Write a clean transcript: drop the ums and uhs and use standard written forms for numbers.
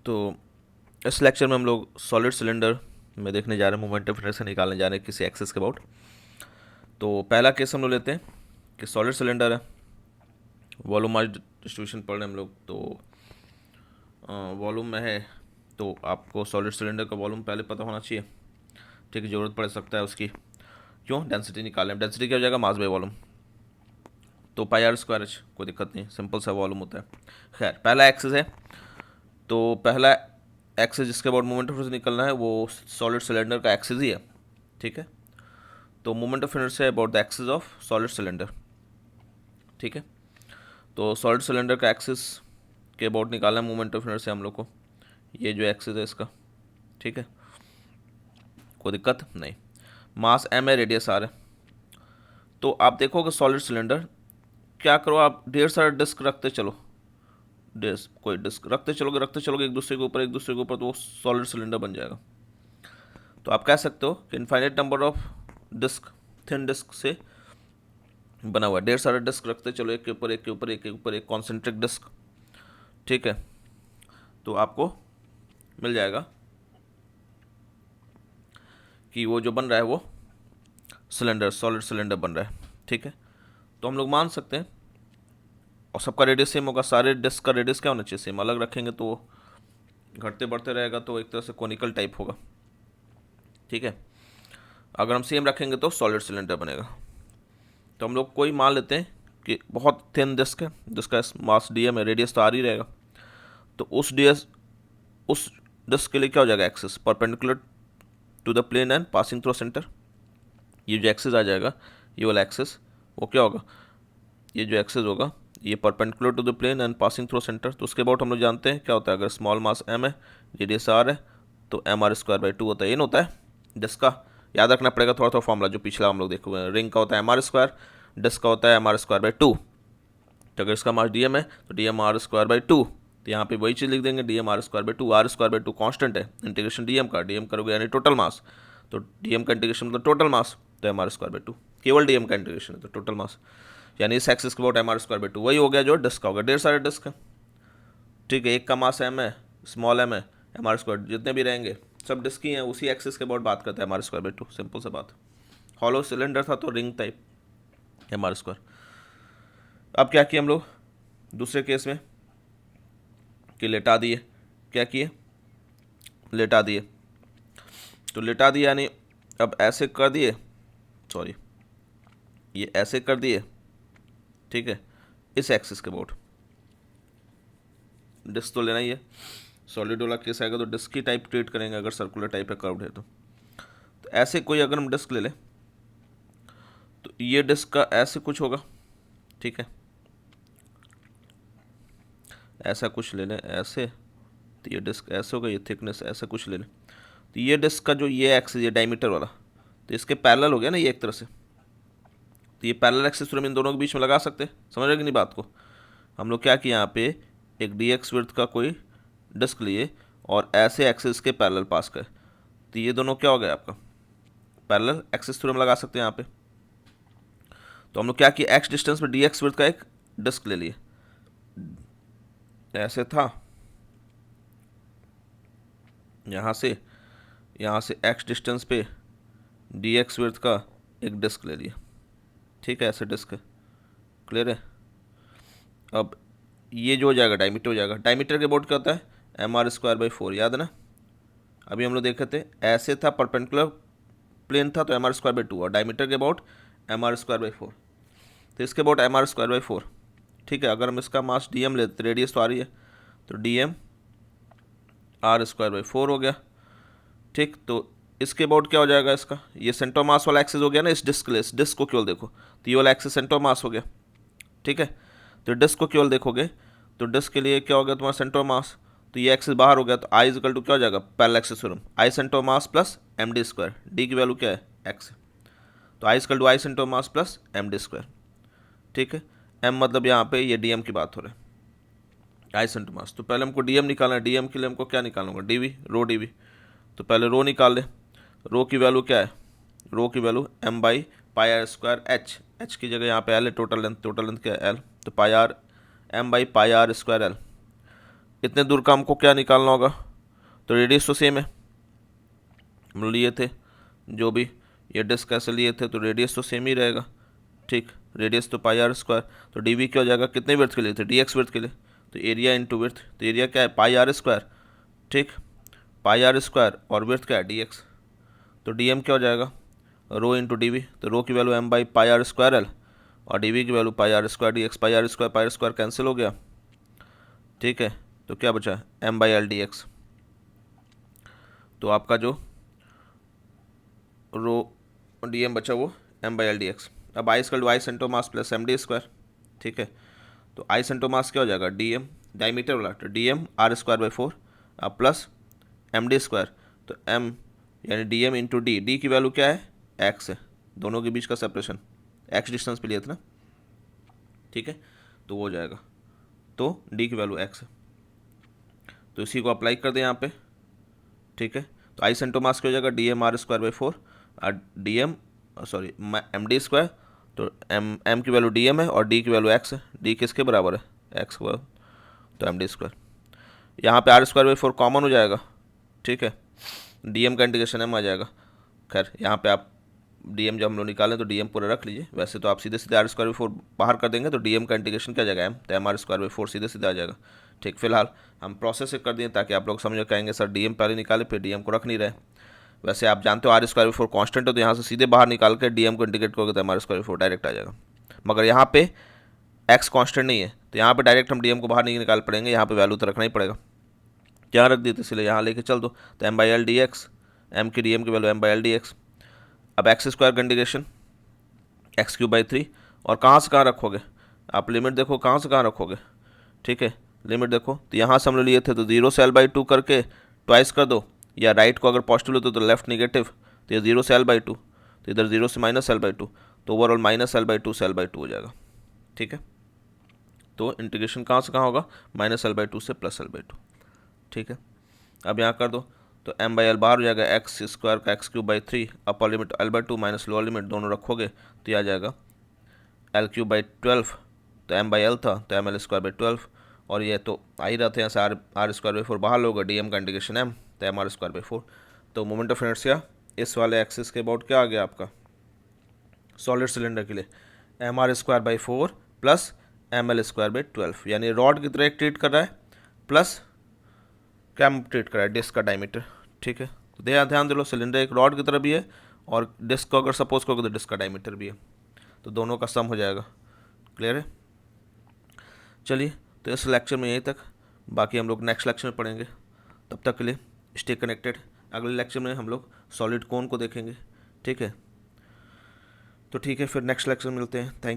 तो इस लेक्चर में हम लोग सॉलिड सिलेंडर में देखने जा रहे हैं, मोमेंट ऑफ इनर्शिया निकालने जा रहे हैं किसी एक्सिस के अबाउट। तो पहला केस हम लोग लेते हैं कि सॉलिड सिलेंडर है, वॉल्यूमाइज डिस्ट्रीब्यूशन पढ़ रहे हैं हम लोग। तो वॉल्यूम में है तो आपको सॉलिड सिलेंडर का वॉल्यूम पहले पता होना चाहिए, ठीक है। ज़रूरत पड़ सकता है उसकी, क्यों, डेंसिटी निकालें। डेंसिटी क्या हो जाएगा, मास बाय वॉल्यूम। तो पाई आर स्क्वायर एच, कोई दिक्कत नहीं, सिंपल सा वॉल्यूम होता है। खैर, पहला एक्सिस है, तो पहला एक्सिस जिसके अबाउट मोमेंट ऑफ इनर्शिया निकलना है वो सॉलिड सिलेंडर का एक्सिस ही है, ठीक है। तो moment of inertia about the axis of solid cylinder, ठीक है। तो सॉलिड सिलेंडर का एक्सिस के अबाउट निकालना है मोमेंट ऑफ इनर्शिया हम लोग को। ये जो एक्सिस है इसका, ठीक है, कोई दिक्कत नहीं। मास एम है, रेडियस आर है। तो आप देखोगे सॉलिड सिलेंडर, क्या करो आप, ढेर सारा डिस्क रखते चलो, डिस्क, कोई डिस्क रखते चलोगे एक दूसरे के ऊपर एक दूसरे के ऊपर, तो वो सॉलिड सिलेंडर बन जाएगा। तो आप कह सकते हो कि infinite number of disc, thin disc से बना हुआ है। ढेर सारे डिस्क रखते चलो, एक के ऊपर एक के ऊपर एक के ऊपर एक, कॉन्सेंट्रिक डिस्क, ठीक है। तो आपको मिल जाएगा कि वो जो बन रहा है वो सिलेंडर, सॉलिड सिलेंडर बन रहा है, ठीक है। तो हम लोग मान सकते हैं, और सबका रेडियस सेम होगा, सारे डिस्क का रेडियस क्या होना चाहिए, सेम। अलग रखेंगे तो घटते बढ़ते रहेगा, तो एक तरह से कोनिकल टाइप होगा, ठीक है। अगर हम सेम रखेंगे तो सॉलिड सिलेंडर बनेगा। तो हम लोग कोई मान लेते हैं कि बहुत थिन डिस्क है जिसका मास डी एम है, रेडियस तो आर ही रहेगा। तो उस डिस्क के लिए क्या हो जाएगा, axis perpendicular to the plane and passing through centre. ये जो एक्सिस आ जाएगा, ये वाला एक्सिस, वो क्या होगा, ये जो एक्सिस होगा ये perpendicular to the plane and passing through centre. तो उसके अबाउट हम लोग जानते हैं क्या होता है, अगर स्मॉल मास एम है, रेडियस आर है, तो एम आर स्क्वायर बाई 2 होता है। ये होता है डिस्क का, याद रखना पड़ेगा थोड़ा थोड़ा फॉर्मूला जो पिछला हम लोग देखे हुए हैं। रिंग का होता है एम आर स्क्वायर, डिस्क का होता है एम आर स्क्वायर बाई 2। तो अगर इसका मास डी एम है तो d m are square by 2, तो यहाँ पे वही चीज़ लिख देंगे, d m are square by 2। R square by 2 constant है, इंटीग्रेशन डी एम का, डी एम करोगे यानी टोटल मास, तो डी एम का इंटीग्रेशन मतलब टोटल मास, तो एम आर स्क्वायर बाई 2, केवल डी एम का इंटीग्रेशन है तो टोटल मास, यानी इस एक्सिस के about m are square by 2 वही हो गया जो डिस्क का होगा। ढेर सारे डिस्क है, ठीक है, एक का मास एम है, स्मॉल एम है, एम आर स्क्वायर, जितने भी रहेंगे सब डिस्क ही हैं, उसी एक्सिस के अबाउट बात करते हैं m are square by 2, simple सा बात। हॉलो सिलेंडर था तो ring type, m are square. अब क्या किया हम लोग दूसरे केस में कि लेटा दिए, क्या किए, लेटा दिए। तो लेटा दिया यानी अब ऐसे कर दिए, सॉरी ये ऐसे कर दिए, ठीक है, इस एक्सिस के अबाउट। डिस्क तो लेना ही है, सॉलिड वाला केस आएगा तो डिस्क की टाइप ट्रीट करेंगे, अगर सर्कुलर टाइप है, कर्व्ड है तो ऐसे कोई अगर हम डिस्क ले लें तो ये डिस्क का ऐसे कुछ होगा, ठीक है, ऐसा कुछ ले लें ऐसे, तो ये डिस्क ऐसे होगा, ये थिकनेस ऐसा कुछ ले लें। तो ये डिस्क का जो ये एक्सिस, ये डायमीटर वाला, तो इसके पैरेलल हो गया ना ये एक तरह से। तो ये पैरेलल एक्सिस हम इन दोनों के बीच में लगा सकते हैं, समझ रहे कि नहीं बात को। हम लोग क्या किए, यहाँ पे एक डी एक्स विड्थ का कोई डिस्क लिए और ऐसे एक्सिस के पैरेलल पास करे, तो ये दोनों क्या हो गया आपका, पैरेलल एक्सिस थ्योरम लगा सकते हैं यहाँ पे। तो हम लोग क्या किए, एक्स डिस्टेंस पे डी एक्स विड्थ का एक डिस्क ले लिए, ऐसे था, यहाँ से एक्स डिस्टेंस पे डी एक्स विड्थ का एक डिस्क ले लिया, ठीक है, ऐसे डिस्क है, क्लियर है। अब ये जो हो जाएगा डायमीटर हो जाएगा। डायमीटर के बोर्ड क्या होता है, एम आर स्क्वायर बाई 4, याद है ना। अभी हम लोग देखे थे ऐसे था, परपेंडिकुलर प्लेन था तो एम आर स्क्वायर बाई 2, और डायमीटर के about m are square by 4, तो इसके about m are square by 4, ठीक है। अगर हम इसका मास डी एम लेते, रेडियस तो आ रही है, तो d m are square by 4 हो गया, ठीक। तो इसके अबाउट क्या हो जाएगा, इसका ये सेंटर मास वाला एक्सिस हो गया ना इस डिस्क के लिए। इस डिस्क को केवल देखो तो ये वाला एक्सिस सेंटर मास हो गया, ठीक है। तो डिस्क को केवल देखोगे तो डिस्क के लिए क्या हो गया तुम्हारा, सेंटर मास, तो ये एक्सिस बाहर हो गया, तो आई इक्वल टू क्या हो जाएगा, parallel axis theorem, I centre mass plus M D square, D की वैल्यू क्या है, एक्स, तो I equal to I centre mass plus M D square, ठीक है। एम मतलब यहाँ पे ये डी एम की बात हो रहा है, आई सेंटर मास। तो पहले हमको डी एम निकालना है, डी एम के लिए हमको क्या निकालना होगा, d v, rho d v. तो पहले रो निकाल ले, रो की वैल्यू क्या है, रो की value M by pi are square h, h की जगह यहाँ पे एल है, टोटल लेंथ क्या है एल, तो pi R, M by pi are square L. इतने दूर का हमको क्या निकालना होगा, तो रेडियस तो सेम है, हम लिए थे जो भी ये डिस्क कैसे लिए थे, तो रेडियस तो सेम ही रहेगा, ठीक, रेडियस तो पाई आर स्क्वायर, तो डी वी क्या हो जाएगा, कितने विड्थ के लिए थे, डी एक्स विड्थ के लिए, तो एरिया इंटू विड्थ, तो एरिया क्या है पाई आर स्क्वायर, ठीक, पाई आर स्क्वायर और विड्थ क्या है डी एक्स, तो डी एम क्या हो जाएगा रो इंटू डी वी, तो रो की value M by pi are square L और डी वी की value pi are square D X, pi are square cancel हो गया, ठीक है, तो क्या बचा M by L D X, तो आपका जो रो डी एम बचा वो M by L D x. अब I square I centre mass plus M D square, ठीक है, तो आई सेंटो मास क्या हो जाएगा डी एम डायमीटर वाला, तो d m are square by 4 अब प्लस एम डी स्क्वायर, तो एम यानी d m into d, d की वैल्यू क्या है एक्स है, दोनों के बीच का सेपरेशन एक्स डिस्टेंस पे लिया था ना, ठीक है, तो वो हो जाएगा, तो डी की वैल्यू एक्स है, तो इसी को अप्लाई कर दें यहाँ पे, ठीक है, तो आई सेंटो मास क्या हो जाएगा d m are square by 4 और d m sorry m D square, तो एम की वैल्यू डी एम है और डी की वैल्यू एक्स है, डी किसके बराबर है एक्स के बराबर, तो एम डी स्क्वायर, यहाँ पे आर स्क्वायर बाई 4 कॉमन हो जाएगा, ठीक है, डी एम का इंटीग्रेशन एम आ जाएगा, खैर यहाँ पे आप डी एम जब हम लोग निकालें तो डी एम पूरा रख लीजिए, वैसे तो आप सीधे सीधे आर स्क्वायर बाई 4 बाहर कर देंगे तो डी एम का इंटीग्रेशन क्या जाएगा एम, तो एम आर स्क्वायर बाई 4 सीधे सीधे आ जाएगा, ठीक, फिलहाल हम प्रोसेस से कर दिए ताकि आप लोग समझ कहेंगे सर डी एम पहले निकाले फिर डी एम को रख नहीं रहे, वैसे आप जानते हो आर स्क्वायर बाई 4 कॉन्स्टेंट है, तो यहाँ से सीधे बाहर निकाल के डी एम को इंटीग्रेट करोगे तो M R square by 4 direct आ जाएगा, मगर यहाँ पे एक्स कॉन्स्टेंट नहीं है तो यहाँ पे डायरेक्ट हम डी एम को बाहर नहीं निकाल पड़ेंगे, यहाँ पे वैल्यू तो रखना ही पड़ेगा, क्या रख दी थी इसलिए यहाँ लेके चल दो, तो m by L D x, m की डी एम की value M by L D x, अब एक्स स्क्वायर का इंटीग्रेशन एक्स क्यूब बाई 3, और कहाँ से कहाँ रखोगे आप लिमिट देखो कहाँ से कहाँ रखोगे, ठीक है, लिमिट देखो तो यहाँ से हम लोग लिए थे तो 0 से एल बाई 2 करके ट्वाइस कर दो, या राइट को अगर पॉजिटिव लेते तो लेफ्ट निगेटिव, तो ये 0 से एल बाई 2, तो इधर 0 से माइनस एल बाई 2, तो ओवरऑल माइनस एल बाई 2 से एल बाई 2 हो जाएगा, ठीक है, तो इंटीग्रेशन कहाँ से कहाँ होगा माइनस एल बाई 2 से प्लस एल बाई 2, ठीक है, अब यहाँ कर दो तो एम बाई एल बाहर हो जाएगा एक्स स्क्वायर का x cube by 3, upper limit L by 2 minus lower limit दोनों रखोगे तो ये आ जाएगा एल क्यूब बाई 12, तो एम बाई एल था तो एम एल स्क्वायर बाई 12, और ये तो आ ही रहते हैं यहाँ से आर स्क्वायर बाई 4 बाहर लोगे डी एम का इंटीग्रेशन एम, तो एम आर स्क्वायर बाई 4, तो मोमेंट ऑफ इनर्शिया इस वाले एक्सिस के अबाउट क्या आ गया आपका सॉलिड सिलेंडर के लिए m are square by 4 plus m l square by 12, यानी रॉड की तरह ट्रीट कर रहा है प्लस क्या ट्रीट कर रहा है डिस्क का डायमीटर, ठीक है, तो ध्यान दे लो सिलेंडर एक रॉड की तरह भी है और डिस्क को अगर सपोज करोगे तो डिस्क का डायमीटर भी है, तो दोनों का सम हो जाएगा, क्लियर है, चलिए तो इस लेक्चर में यहीं तक, बाकी हम लोग नेक्स्ट लेक्चर में पढ़ेंगे, तब तक के लिए स्टे कनेक्टेड, अगले लेक्चर में हम लोग सॉलिड कोन को देखेंगे, ठीक है, तो ठीक है फिर नेक्स्ट लेक्चर में मिलते हैं, थैंक